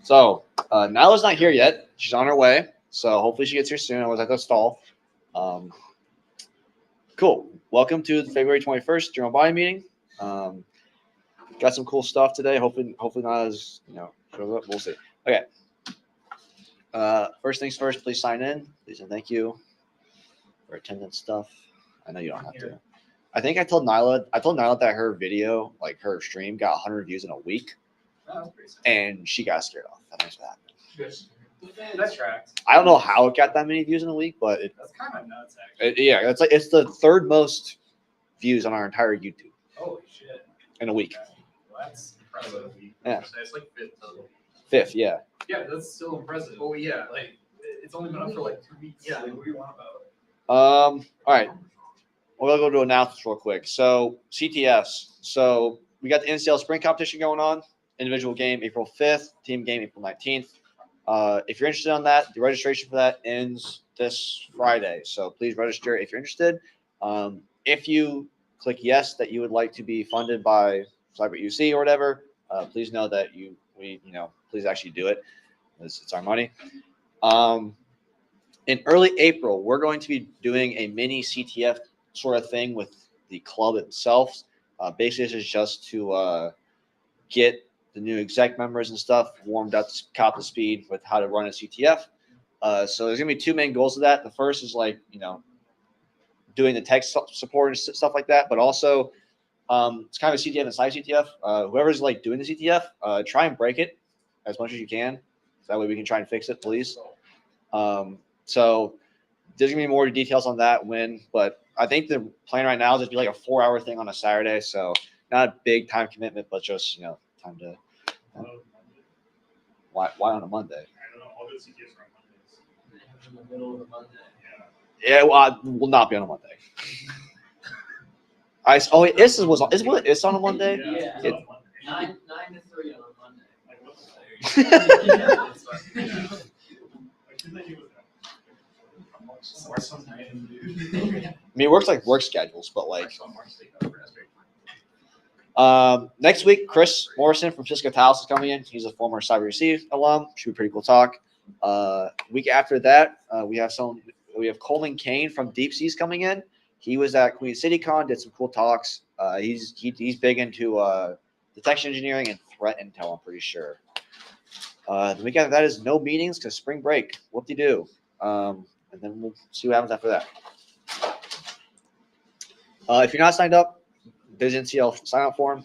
So Nyla's not here yet. She's on her way. So hopefully she gets here soon. I was at the stall. Cool. Welcome to the February 21st General Body meeting. Got some cool stuff today. Hopefully not as shows up. We'll see. Okay. First things first, please sign in. Please and thank you for attendance stuff. I know you don't have to. I think I told Nyla that her video, like her stream, got 100 views in a week. Oh, that's And she got scared off. That's what happened. That tracked. I don't know how it got that many views in a week, but that's kind of nuts, actually. Yeah, it's the third most views on our entire YouTube. Holy shit! In a week. Well, that's impressive. Yeah. It's like fifth total. Fifth, yeah. Yeah, that's still impressive. Oh yeah, like it's only been up for like 2 weeks. Yeah, like, what do you want about it? All right. We'll go to announcements real quick. So CTFs. So we got the NCL Spring Competition going on. Individual game April 5th. Team game April 19th. If you're interested in that, the registration for that ends this Friday. So please register if you're interested. If you click yes that you would like to be funded by Cyber UC or whatever, please know that please actually do it. It's our money. In early April, we're going to be doing a mini CTF sort of thing with the club itself. Basically, this is just to get the new exec members and stuff warmed up, caught the speed with how to run a CTF. So there's gonna be two main goals of that. The first is doing the tech support and stuff like that, but also it's kind of a CTF inside CTF. Whoever's doing the CTF, try and break it as much as you can. So that way we can try and fix it, please. So there's gonna be more details on that but I think the plan right now is just be like a 4-hour thing on a Saturday. So not a big time commitment, but just time to. Why on a Monday? I don't know. All the CTFs are on Mondays. In the middle of the Monday. Yeah, well, will not be on a Monday. It's on a Monday. Yeah. It, 9 to 3 on a Monday. Like, what the hell? I mean, it works like work schedules, but next week, Chris Morrison from Cisco Taos is coming in. He's a former Cyber UC alum. Should be a pretty cool talk. Week after that, we have Coleman Kane from Deep Seas coming in. He was at Queen City Con, did some cool talks. He's big into detection engineering and threat intel, I'm pretty sure. The week after that is no meetings because spring break. Whoop-de-doo. And then we'll see what happens after that. If you're not signed up, there's NCL sign up form.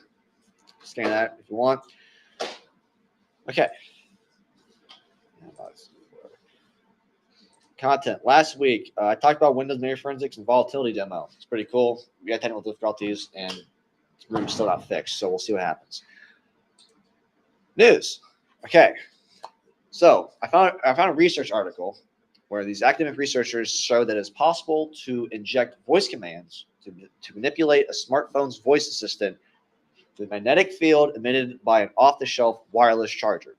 Scan that if you want. Okay. Content. Last week, I talked about Windows Memory Forensics and Volatility demo. It's pretty cool. We got technical difficulties, and the room's still not fixed, so we'll see what happens. News. Okay. So I found a research article where these academic researchers show that it's possible to inject voice commands to manipulate a smartphone's voice assistant with a magnetic field emitted by an off-the-shelf wireless charger.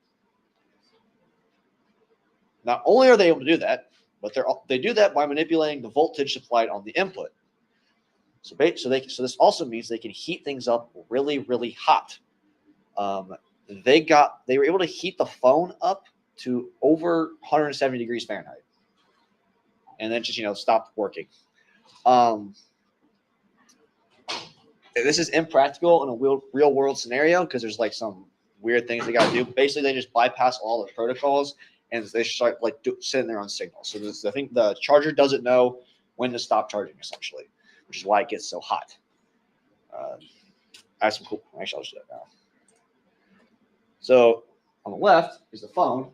Not only are they able to do that, but they do that by manipulating the voltage supplied on the input. So this also means they can heat things up really, really hot. They were able to heat the phone up to over 170 degrees Fahrenheit, and then just stopped working. This is impractical in a real world scenario because there's some weird things they got to do. Basically, they just bypass all the protocols and they start sending their own signal. So I think the charger doesn't know when to stop charging, essentially, which is why it gets so hot. I have some cool. Actually, I'll just do that now. So on the left is the phone,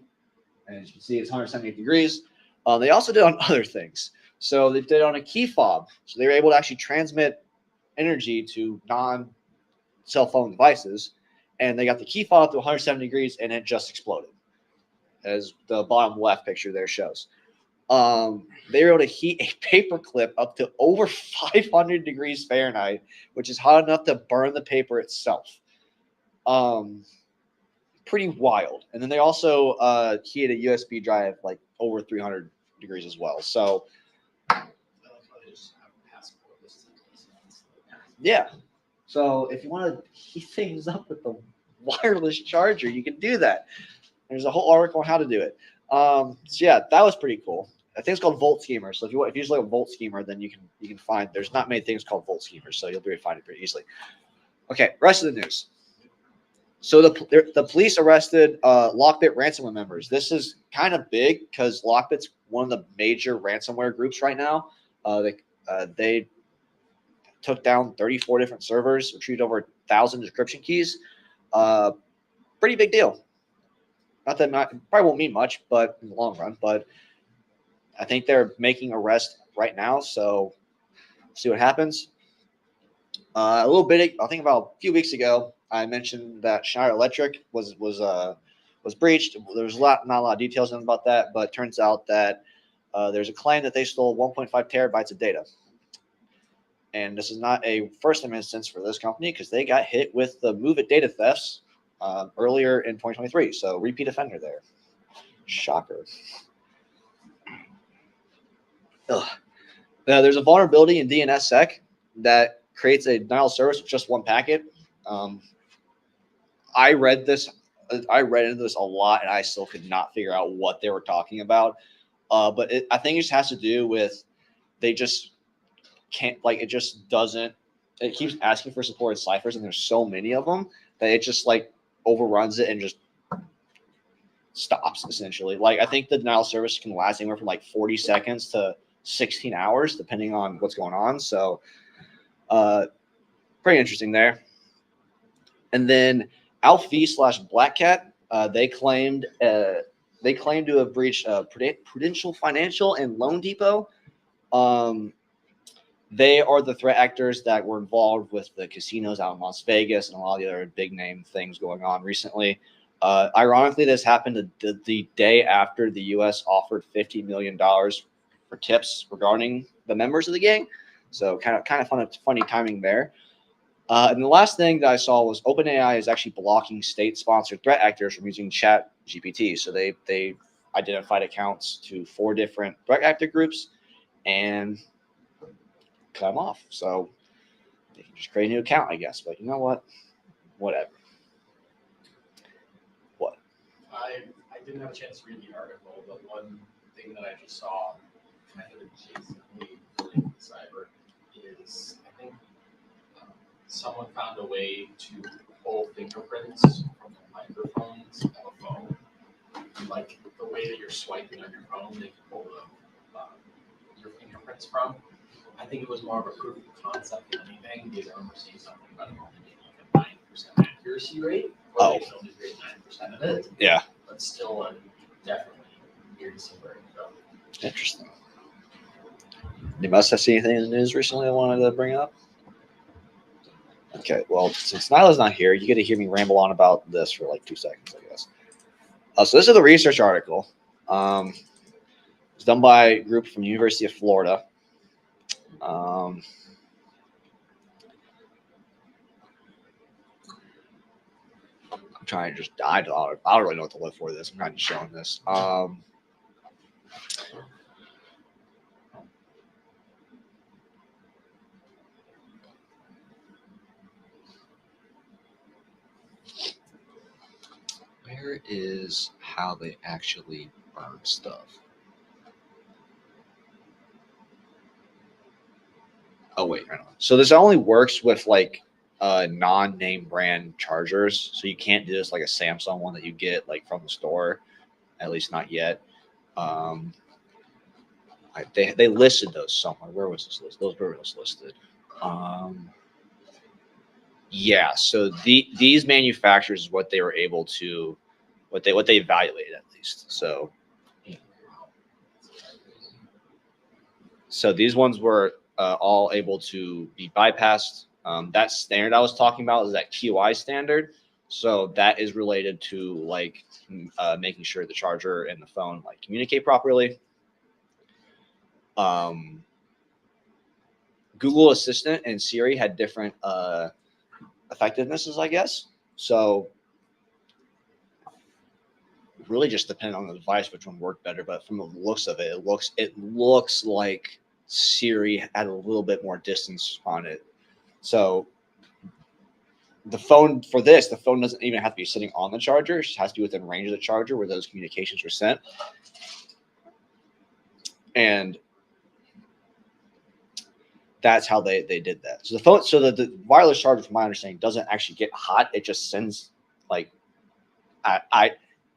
and as you can see, it's 178 degrees. They also did on other things. So they did on a key fob. So they were able to actually transmit energy to non-cell phone devices, and they got the key fob to 170 degrees, and it just exploded, as the bottom left picture there shows. They were able to heat a paper clip up to over 500 degrees Fahrenheit, which is hot enough to burn the paper itself. Pretty wild. And then they also heated a USB drive over 300 degrees as well. So yeah. So if you want to heat things up with the wireless charger, you can do that. There's a whole article on how to do it. So yeah, that was pretty cool. I think it's called VoltSchemer. So if you use like a VoltSchemer, then you can find. There's not many things called VoltSchemer, so you'll be able to find it pretty easily. Okay, rest of the news. So the police arrested Lockbit ransomware members. This is kind of big because Lockbit's one of the major ransomware groups right now. They took down 34 different servers, retrieved over 1,000 decryption keys. Pretty big deal. Not that probably won't mean much, but in the long run. But I think they're making arrests right now, so see what happens. A little bit, I think about a few weeks ago, I mentioned that Schneider Electric was breached. There's not a lot of details about that, but it turns out that there's a claim that they stole 1.5 terabytes of data. And this is not a first-time instance for this company because they got hit with the Move It data thefts earlier in 2023. So repeat offender there. Shocker. Ugh. Now, there's a vulnerability in DNSSEC that creates a denial of service with just one packet. I read into this a lot, and I still could not figure out what they were talking about. But I think it just has to do with they just can't, like, it just doesn't. It keeps asking for supported ciphers, and there's so many of them that it just like overruns it and just stops essentially. Like, I think the denial of service can last anywhere from like 40 seconds to 16 hours, depending on what's going on. So, pretty interesting there. And then Alfie/Black Cat, they claimed to have breached Prudential Financial and Loan Depot. They are the threat actors that were involved with the casinos out in Las Vegas and a lot of the other big name things going on recently. Ironically, this happened the day after the U.S. offered $50 million for tips regarding the members of the gang. So kind of funny timing there. And the last thing that I saw was OpenAI is actually blocking state-sponsored threat actors from using ChatGPT. So they identified accounts to 4 different threat actor groups and cut them off. So they can just create a new account, I guess. But you know what? Whatever. What? I didn't have a chance to read the article, but one thing that I just saw kind of adjacently related to cyber is I think someone found a way to pull fingerprints from the microphones of a phone. Like the way that you're swiping on your phone, they can pull your fingerprints from. I think it was more of a proof of concept than anything because I remember seeing something about it maybe like a 9% accuracy rate. Or they only rate 9% of it. Yeah. But still, definitely weird to see where it goes. Interesting. You must have seen anything in the news recently I wanted to bring up. Okay, well, since Nyla's not here, you get to hear me ramble on about this for like 2 seconds, I guess. So this is the research article. It's done by a group from the University of Florida. I'm trying to just I don't really know what to look for this. I'm not just showing this. Where is how they actually burn stuff? Oh wait, I don't know. So this only works with like non-name brand chargers. So you can't do this like a Samsung one that you get like from the store, at least not yet. They listed those somewhere. Where was this list? Those were listed. Yeah. So these manufacturers is what they were able to, what they evaluated at least. So these ones were all able to be bypassed. That standard I was talking about is that QI standard. So that is related to like making sure the charger and the phone like communicate properly. Google Assistant and Siri had different effectivenesses, I guess. So really just depending on the device which one worked better. But from the looks of it, it looks like Siri had a little bit more distance on it. So the phone for this, the phone doesn't even have to be sitting on the charger. It just has to be within range of the charger where those communications were sent. And that's how they did that. So the phone, so the wireless charger, from my understanding, doesn't actually get hot. It just sends like,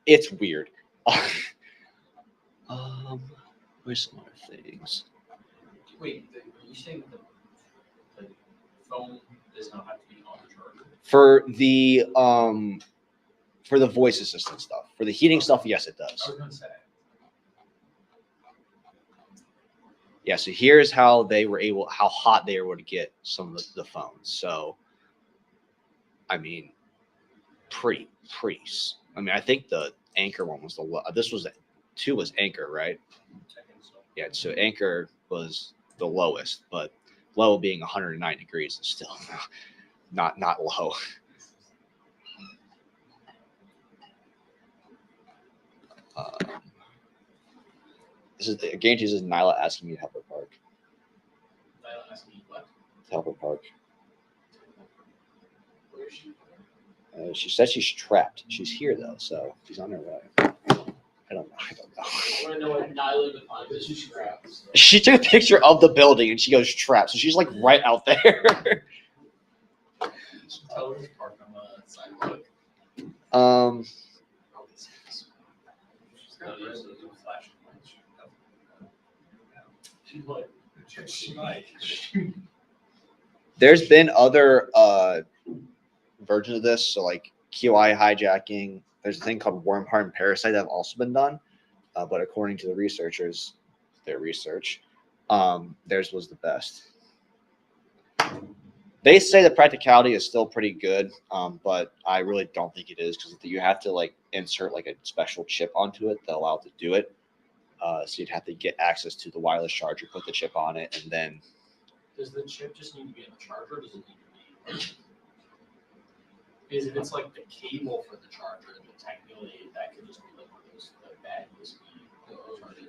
it's weird. Where's some other things? Wait, are you saying the phone does not have to be on the charger? For the voice assistant stuff. For the heating stuff, yes, it does. I was gonna say. Yeah, so here's how hot they were able to get some of the phones. So, I mean, I mean, I think the Anchor one was this was 2 was Anchor, right? I think so. Yeah, so Anchor was the lowest, but low being 109 degrees is still not low. This is Nyla asking me to help her park. Nyla asking me what? To help her park. Where is she? She said she's trapped. She's here though, so she's on her way. I don't know. I want to know what Nyla defines as trapped. She took a picture of the building and she goes trapped, so she's like right out there. Tell her to park on the sidewalk. She's got red little flashing lights. She might. There's been other versions of this, so like QI hijacking. There's a thing called worm harm parasite that have also been done, but according to the researchers, their research, theirs was the best. They say the practicality is still pretty good, but I really don't think it is because you have to like insert like a special chip onto it that allows it to do it. So you'd have to get access to the wireless charger, put the chip on it, and then. Does the chip just need to be in the charger? Or does it need to be? Because if it's like the cable for the charger, then technically that could just be like one of those bad USB chargers.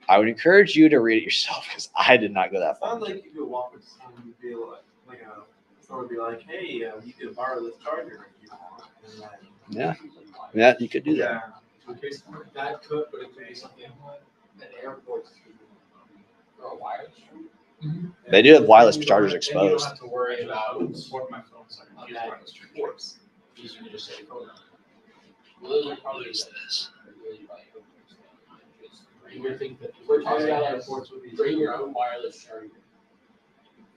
I would encourage you to read it yourself because I did not go that far. Sounds like you could walk with someone and be like a store would be like, hey, you could borrow this charger if you want. And then, Yeah, you could do that. That could, but it could be something at airports or a wireless charger. They do have wireless chargers And you don't exposed. have to worry about Support my phone so I can use wireless chargers. you can just say phone. Well, those are probably What is this? really by airports. You would think that We're people talking at about airports would be. bring your own wireless charger.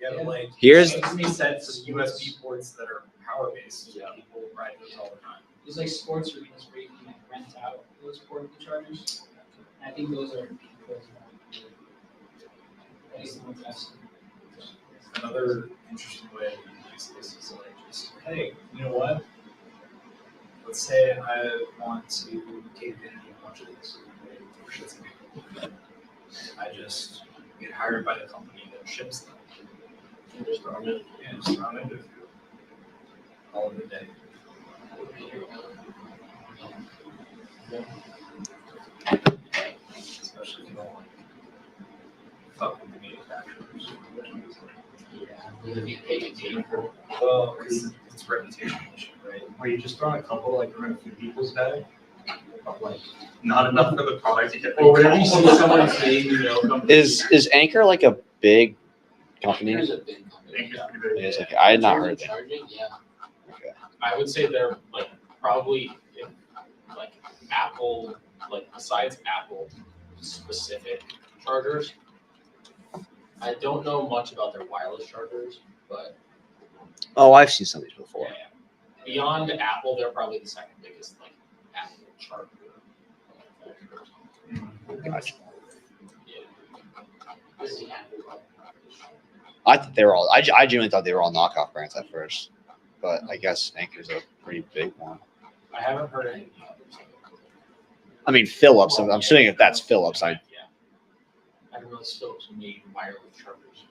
Yeah, but like Here's- it makes sense of USB ports that are power based. Yeah. People ride those all the time. There's like sports arenas where you can rent out those portable chargers. I think those are. At least the ones I've seen. Another interesting way to use this is like just, hey, you know what? Let's say I want to take advantage of a bunch of this. Right? For shits and giggles. I just get hired by the company that ships them. And just throw them in. And just throw them into all of the day. Especially if you don't like fuck with the manufacturers. Well, because it's a reputation issue, right? Where you just throw a couple like in a few people's bag, but like not enough for the product to get. Or whenever you see someone saying, Is Anchor like a big company? There's a big company. Anchor's pretty big. It is, okay. I had not heard that. Charging, yeah. Okay. I would say they're like probably like Apple, like besides Apple specific chargers. I don't know much about their wireless chargers, but Oh, I've seen some of these before. yeah. Beyond Apple, they're probably the second biggest like Apple charger manufacturers. Gotcha. Yeah. I see Apple. I thought they were all. I genuinely thought they were all knockoff brands at first, but I guess Anchor's a pretty big one. I haven't heard any of the others. I mean, Philips. I'm assuming if that's Philips, Yeah. I didn't realize Philips made wireless chargers.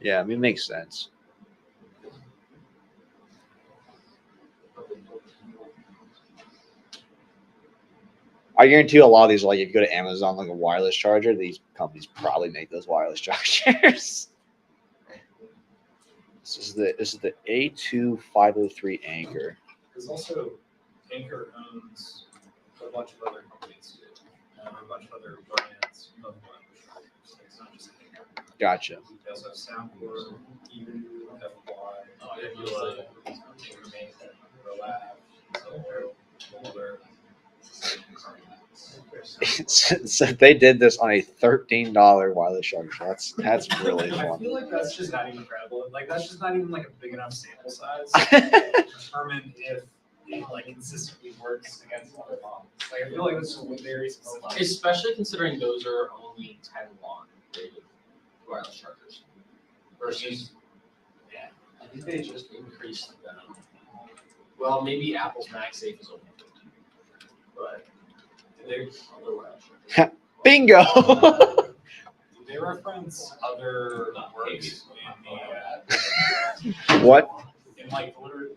yeah, I mean, it makes sense. I guarantee you a lot of these, like if you go to Amazon, like a wireless charger, these companies probably make those wireless chargers. This is the A2503 Anchor. There's also Anchor owns a bunch of other companies too, and a bunch of other brands of wireless chargers. It's not just Anchor. Gotcha. They also have Soundcore, EU, FY, So they did this on a $13 wireless charger. That's really I fun. feel like that's just not even credible. Like that's just not even like a big enough sample size to determine if it like consistently works against other models. Like I feel like this is very specific. Especially considering those are only 10 watt rated wireless chargers. Versus, yeah, I think they just increased them. Well, maybe Apple's MagSafe is only 15, but they're other wireless chargers. Bingo. Do they reference other works in the What? in like the literature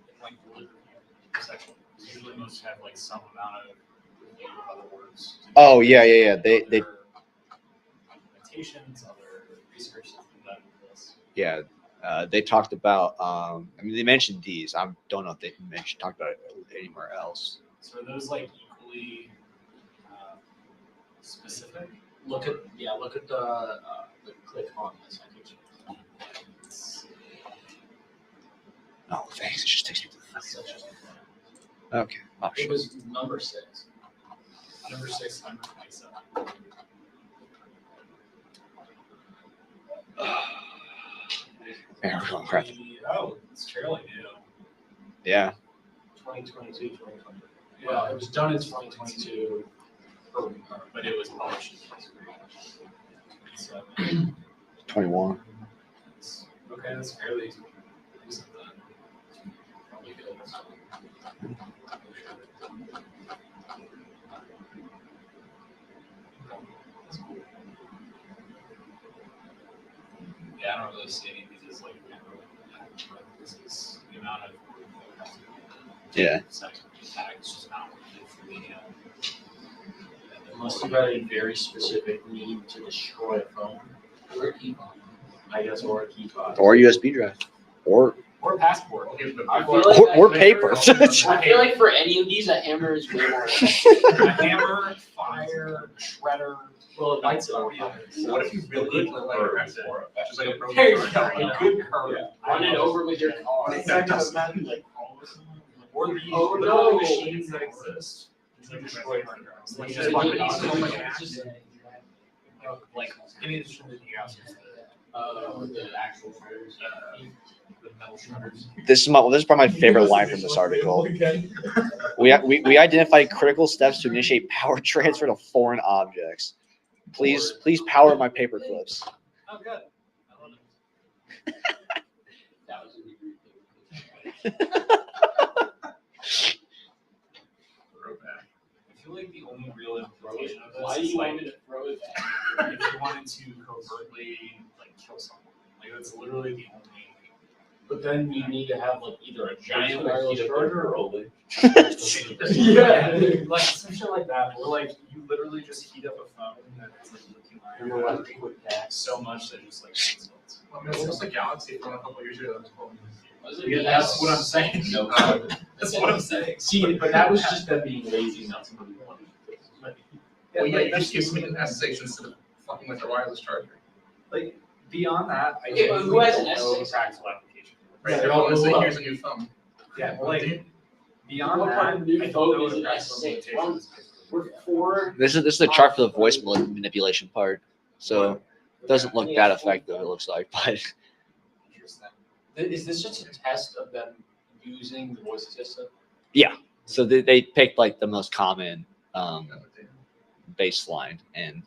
section? Usually most have like some amount of review of other works. Oh, yeah. They Other limitations, other research that's been done with this. yeah. They talked about. They mentioned these. I don't know if they talked about it anywhere else. So are those like equally specific? Look at the click on this. I think Oh, thanks. It just takes me to that's such the. Okay. Oh, it shit. was number 6. Number 627. Man, we're going crap. Oh, it's fairly new. Yeah. 2022, 2020. Yeah, Well, it was done in 2022, but it was published in 2023. So 21. okay, that's fairly recent then. Probably good. That's cool. Yeah, I don't really see any of these as like macro, but this is the amount of Yeah. section tags just not working for the Unless you got a very specific need to destroy a phone or a key fob, I guess, or a key fob. Or USB drive. Or passport. I feel like or a paper. I feel like for any of these, a hammer is way more effective. A hammer, fire, shredder. Well, it lights it on Yeah. fire. What if you really need to curve for it? Just like a broken There you go. charger, A good curve. Run it over with your car. Or the Oh, literally no. machines that exist to destroy hard drives. Like It's just just like like an so much like any instrument that you guys use. the actual shredders. The metal shredders. This is probably my favorite line from this article. We identified critical steps to initiate power transfer to foreign objects. Please power my paper clips. Oh, good. I love it. That was a good I feel like the only real implication of Why do this is you want like me to throw it back? if you wanted to covertly like kill someone. Like that's literally the only. But then you need to have like either a giant But wireless heat up charger their or rolling. Yeah, like some shit like that. Or like you literally just heat up a phone that is like lithium ion so much that it just like melts. I mean, it's almost like Galaxy from a couple years ago. Yeah, that's what I'm saying. No, That's what I'm saying. See, but that was just them being lazy, not somebody wanting to. well, yeah, you that's just use something an S6 instead of fucking with a wireless charger. Like beyond that, I Okay, but who has an don't know the S6? practical application. Right? Yeah, They're all gonna say, well, here's a new phone. Yeah, but like beyond What that, kind of new I don't phone know is the an practical S6? limitations. We're 4. This is the chart for the voice manipulation part. So it doesn't look that effective. It looks like, but Interesting. Is this just a test of them using the voice assistant? so they picked like the most common baseline and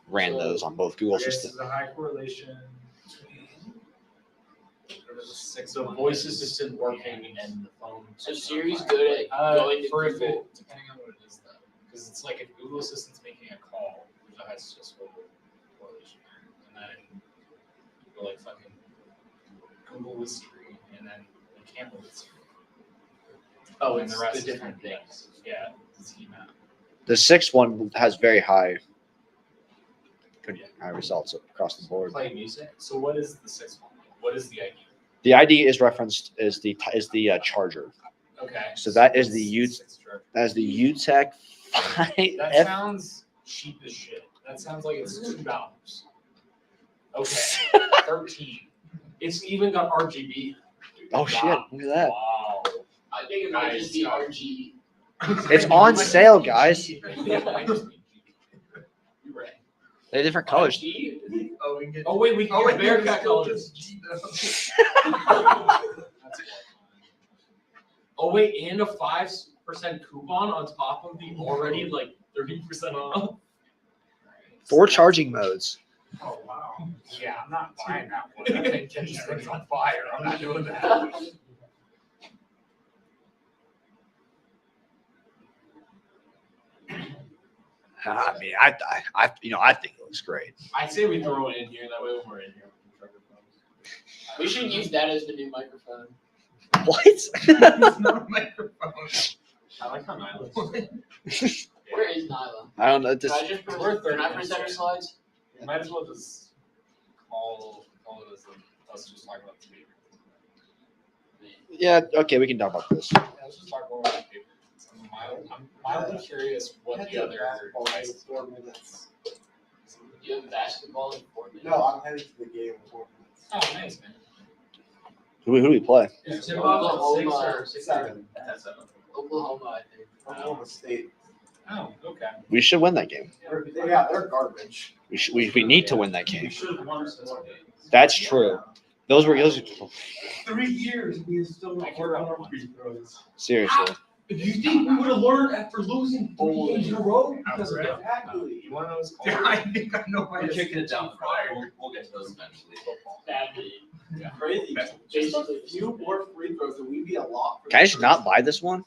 ran those on both Google This systems. is a high correlation between The voice assistant working and the phone. So Siri's good at going to for if Google. it, depending on what it is though, because it's like if Google Assistant's making a call, there's a high statistical correlation there, and then you go like fucking Google with Siri, and then like Campbell with Siri. Oh, And it's the rest the is different like, things. Yeah, it's heat map. The sixth one has very high results across the board. Play music. So what is the sixth one? What is the idea? The ID is referenced is the charger. Okay. So that is the U. Six charger. That is the UTEC 5. That sounds cheap as shit. That sounds like it's $2. Okay. 13. It's even got RGB. Oh shit! Look at that. Wow. I think it might just be RG. It's on sale, guys. It might just be G. You're right. They're different colors. G? Oh, we can get. Oh wait, we can Oh, get wait, Bearcat still colors. just G though. That's oh wait, and a 5% coupon on top of the already like 30% off. 4 charging modes. Oh wow. Yeah, I'm not buying that one. That thing catches things on fire. I'm not doing that. I mean, I think it looks great. I say we throw it in here. That way when we're in here, we can trigger phones. We should use that as the new microphone. What? It's not a microphone. I like how Nyla. Where is Nyla? I don't know. Can Just I just can I present her slides? We might as well just call it as us just talking about the paper. yeah. Okay, we can talk about this. Yeah, let's just talk about the paper. I'm mildly curious what the other devices. 4 minutes. You have basketball in 4 minutes. No, I'm headed to the game in 4 minutes. Oh, nice, man. Who do we play? Is Tip off at 6 or 7. That's 7. Oklahoma, I think. Oklahoma State. Oh, okay. We should win that game. They're garbage. We need to win that game. should have won since. That's true. Those were 3 years, we still I not care about our one. free throws. seriously. Do you think we would have learned after losing 3 games in a row? Because of that? Exactly. You want to know what's Yeah, called? I think I know why. We're it's kicking it down. prior. We'll get to those eventually. Badly. Crazy. Just a few more free throws and we'd be a lot. Can I just not buy this one?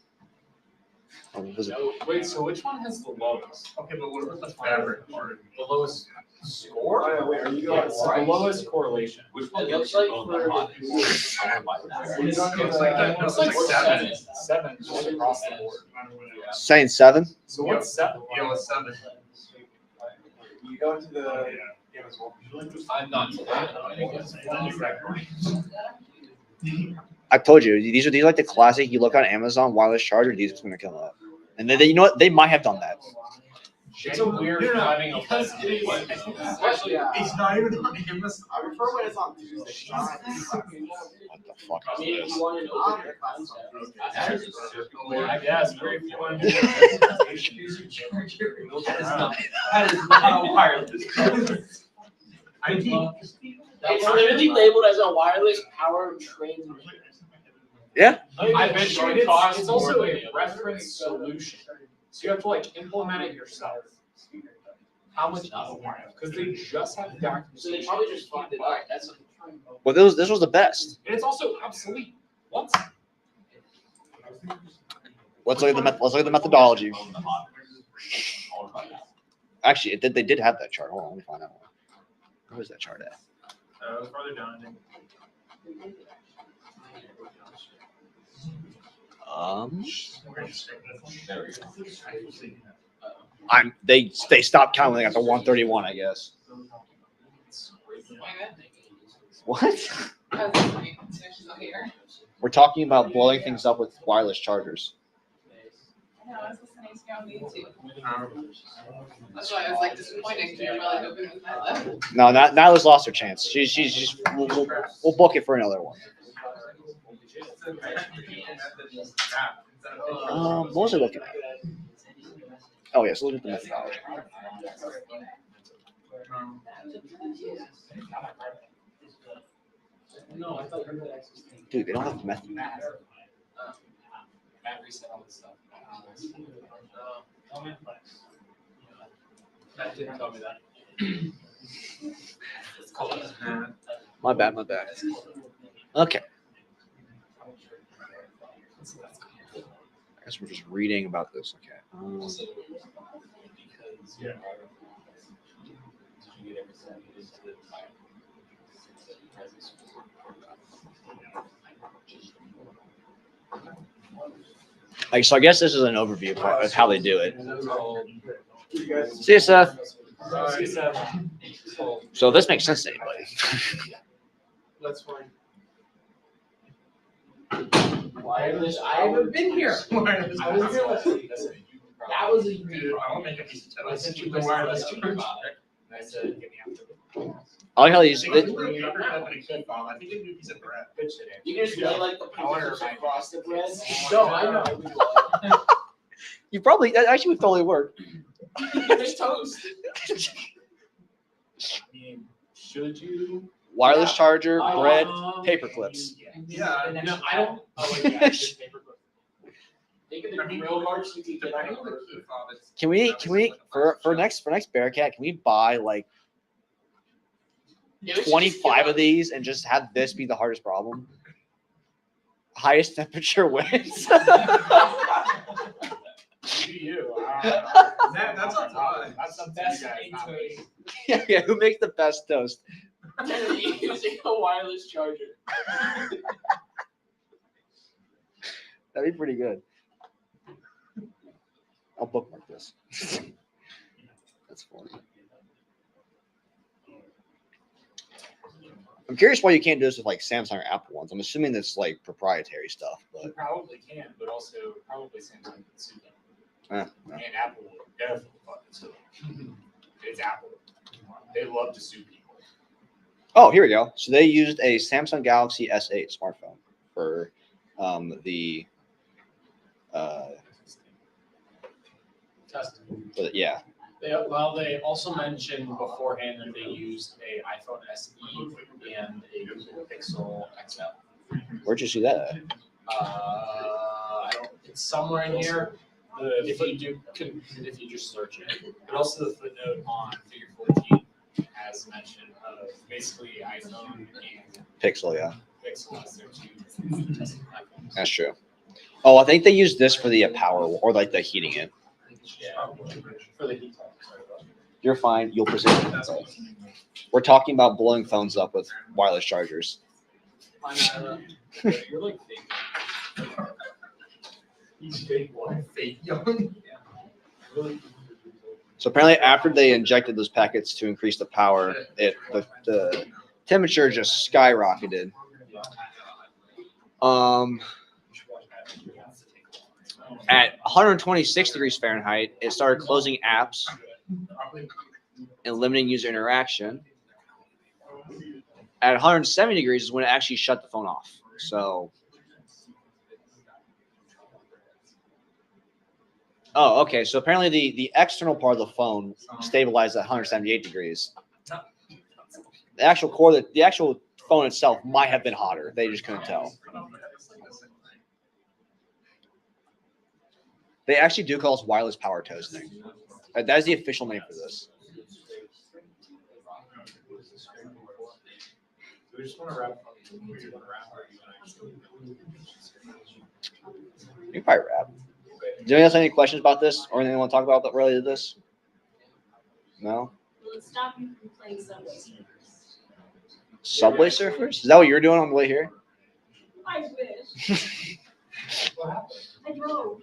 Or was it- No, wait, so which one has the lowest? Okay, but what about the fabric part? The lowest score? Oh, wait, are you going Yes, the right? lowest correlation. Which It one looks like goes for on? the I would buy that. We're going to Looks like that. the- Looks like Or 7. Seven just across the board. Saying 7? So what's seven? Yeah, what's 7? You go into the game as well. I'm not. I think it's- I told you these are like the classic. You look on Amazon wireless charger. These are going to come up, and then you know what? They might have done that. It's a weird No, no, having a. because it is- Actually, yeah. It's not even on Amazon. I prefer when it's on Tuesday. What the fuck I is mean, if this? you want an open air concept. That is a circle. I guess, great if you want to do That is not a wireless. I mean. It's literally labeled as a wireless power transmitter. I bet you it's also more a than the other. reference solution. So you have to like implement it yourself. How much is it? Because they just have So they documentation. probably just fucked it up. That's Well, this was the best. And it's also obsolete. What? Let's look at the methodology. Actually, they did have that chart. Hold on, let me find that one. Where's that chart at? It was farther down, I think. There we go. They stopped counting when they got to 131, I guess. What? We're talking about blowing things up with wireless chargers. No, I was listening to you on YouTube. That's why I was like disappointed because you're really hoping it was my level. No, Nyla's lost her chance. She's we'll book it for another one. What was I looking at? Oh yes, look at the methodology. No, I thought you were Dude, they don't have the method. Matt reset all this stuff. Matt didn't tell me that. It's called My bad. Okay. I guess we're just reading about this. Okay. So I guess this is an overview of how they do it. You guys. See you, Seth. Seth. So this makes sense to anybody. That's fine. Wireless. I haven't been here. Wireless. I was here last week. That was a Dude, unique I problem. don't make a piece of toast. I sent you the wireless charger. And I said, get me after it. I like how they I use think they, it's really pepper cup and a kid bomb. I think they do a piece of bread. You just lay like the pieces of frosted bread. No, No, I I know. know. you probably that actually would totally work. It's toast. I mean, should you? Wireless Yeah. charger, bread, Um, paper clips. Yeah, No, I don't. Oh, wait, yeah. Just paper clip. Think of the grill marks you can get I on know the the key fob is- Can we for next Bearcat? Can we buy like 25 of these and just have this be the hardest problem? Highest temperature wins. Do you? That's up to us. That's up to Best you guys, not me. yeah, who makes the best toast? using a wireless charger. That'd be pretty good. I'll bookmark this. That's funny. I'm curious why you can't do this with like Samsung or Apple ones. I'm assuming that's like proprietary stuff, You but probably can, but also probably Samsung can sue them. no. And Apple will definitely fucking sue them. It's Apple. They love to sue people. Oh, here we go. So they used a Samsung Galaxy S8 smartphone for the Testing. yeah. They also mentioned beforehand that they used a iPhone SE and a Google Pixel XL. Where'd you see that at? I don't. It's somewhere in here. If you just search it. But also the footnote on figure 14 has mention of basically iPhone and Pixel, yeah. Pixel as their two testing platforms. That's true. Oh, I think they use this for the power or like the heating it. Yeah, for the heat pump. You're fine. You'll present. That's all. We're talking about blowing phones up with wireless chargers. You're like fake. He's fake one. Fake young. So apparently, after they injected those packets to increase the power, the temperature just skyrocketed. At 126 degrees Fahrenheit, it started closing apps and limiting user interaction. At 170 degrees is when it actually shut the phone off. So, oh, okay. So apparently the external part of the phone stabilized at 178 degrees. The actual core, the actual phone itself might have been hotter. They just couldn't tell. They actually do call us wireless power toasting. That is the official name for this. We just want to wrap up. You can probably wrap. Do anyone else have any questions about this or anything you want to talk about related to this? No? Will it stop you from playing Subway Surfers? Subway Surfers? Is that what you're doing on the way here? I wish. I drove.